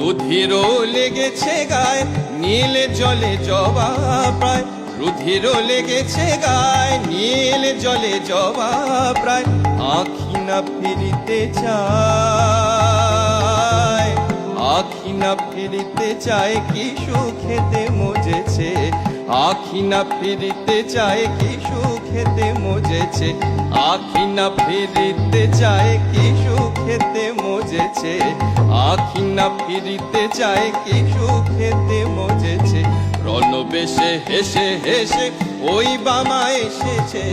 রুধিরও লেগেছে গায়ে, নীল জলে জবা প্রায়। রুধিরও লেগেছে গায়ে, নীল জলে জবা প্রায়। আঁখি না ফিরিতে চায়, আঁখি না ফিরিতে চায়, কি সুখেতে মজেছে। আঁখি না ফিরিতে চায়, কি সুখেতে মজেছে। আঁখি না ফিরিতে চায়, কি সুখেতে মজেছে। আঁখি না ফিরিতে চায়, কি সুখেতে মজেছে। রণবেশে হেসে হেসে ওই বামা এসেছে,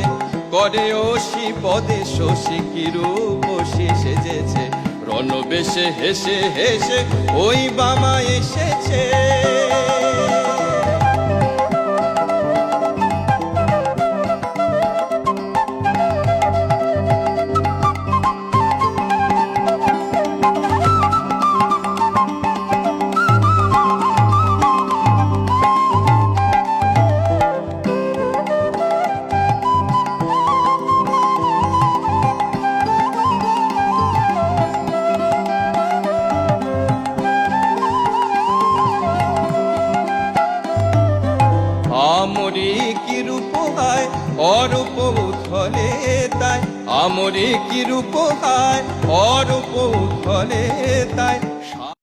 করে ওষি পদে শশী কি রূপসী সেজেছে। রণবেশে হেসে হেসে ওই বামা এসেছে। আমরি কি রূপ হয় অরূপ উথলে তাই। আমরি কি রূপ হয় অরূপ উথলে তাই।